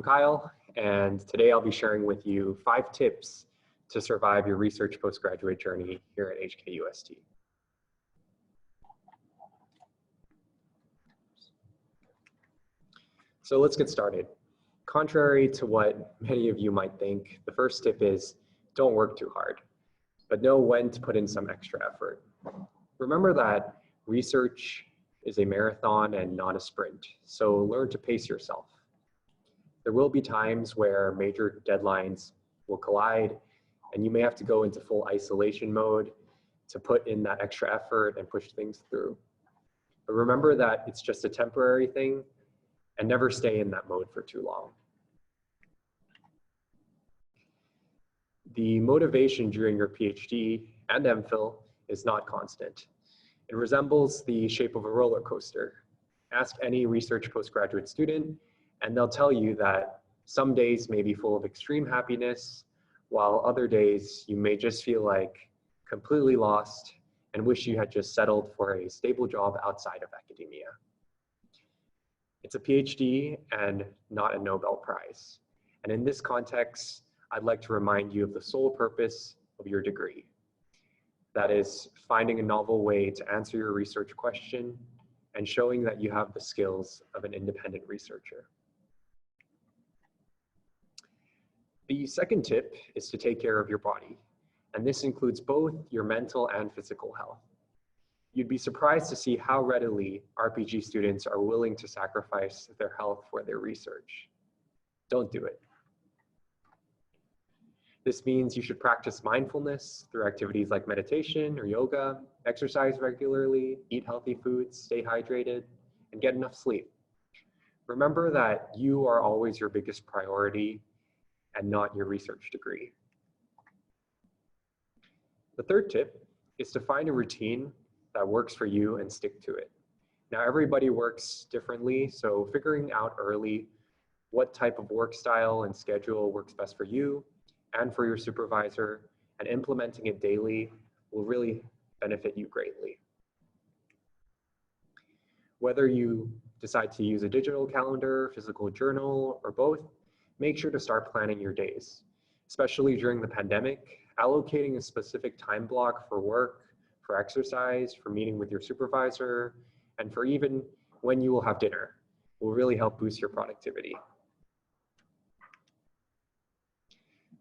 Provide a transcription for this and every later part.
I'm Kyle, and today I'll be sharing with you 5 tips to survive your research postgraduate journey here at HKUST. So let's get started. Contrary to what many of you might think, the first tip is don't work too hard, but know when to put in some extra effort. Remember that research is a marathon and not a sprint, so learn to pace yourself. There will be times where major deadlines will collide and you may have to go into full isolation mode to put in that extra effort and push things through. But remember that it's just a temporary thing and never stay in that mode for too long. The motivation during your PhD and MPhil is not constant. It resembles the shape of a roller coaster. Ask any research postgraduate student and they'll tell you that some days may be full of extreme happiness, while other days you may just feel like completely lost and wish you had just settled for a stable job outside of academia. It's a PhD and not a Nobel Prize. And in this context, I'd like to remind you of the sole purpose of your degree. That is finding a novel way to answer your research question and showing that you have the skills of an independent researcher. The second tip is to take care of your body, and this includes both your mental and physical health. You'd be surprised to see how readily RPG students are willing to sacrifice their health for their research. Don't do it. This means you should practice mindfulness through activities like meditation or yoga, exercise regularly, eat healthy foods, stay hydrated, and get enough sleep. Remember that you are always your biggest priority and not your research degree. The third tip is to find a routine that works for you and stick to it. Now, everybody works differently, so figuring out early what type of work style and schedule works best for you and for your supervisor, and implementing it daily will really benefit you greatly. Whether you decide to use a digital calendar, physical journal, or both, make sure to start planning your days. Especially during the pandemic, allocating a specific time block for work, for exercise, for meeting with your supervisor, and for even when you will have dinner will really help boost your productivity.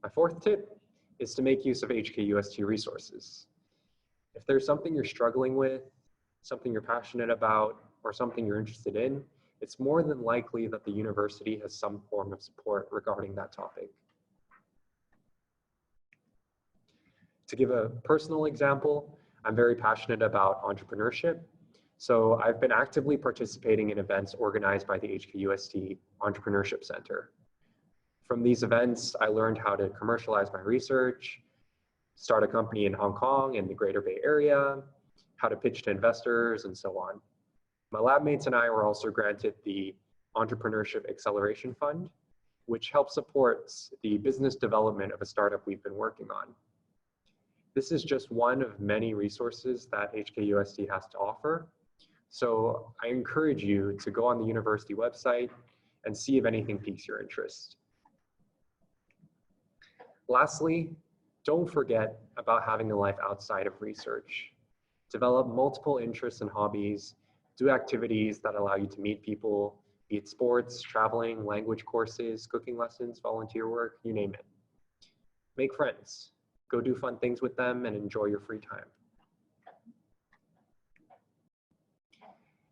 My fourth tip is to make use of HKUST resources. If there's something you're struggling with, something you're passionate about, or something you're interested in, it's more than likely that the university has some form of support regarding that topic. To give a personal example, I'm very passionate about entrepreneurship, so I've been actively participating in events organized by the HKUST Entrepreneurship Center. From these events, I learned how to commercialize my research, start a company in Hong Kong and the Greater Bay Area, how to pitch to investors, and so on. My lab mates and I were also granted the Entrepreneurship Acceleration Fund, which helps support the business development of a startup we've been working on. This is just one of many resources that HKUST has to offer. So I encourage you to go on the university website and see if anything piques your interest. Lastly, don't forget about having a life outside of research. Develop multiple interests and hobbies, do activities that allow you to meet people, be it sports, traveling, language courses, cooking lessons, volunteer work, you name it. Make friends, go do fun things with them and enjoy your free time.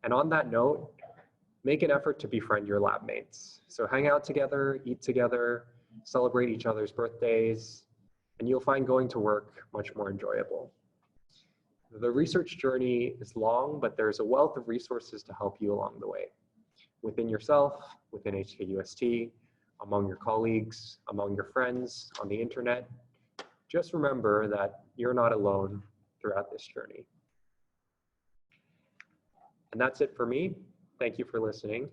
And on that note, make an effort to befriend your lab mates. So hang out together, eat together, celebrate each other's birthdays, and you'll find going to work much more enjoyable. The research journey is long, but there's a wealth of resources to help you along the way. Within yourself, within HKUST, among your colleagues, among your friends, on the internet. Just remember that you're not alone throughout this journey. And that's it for me. Thank you for listening.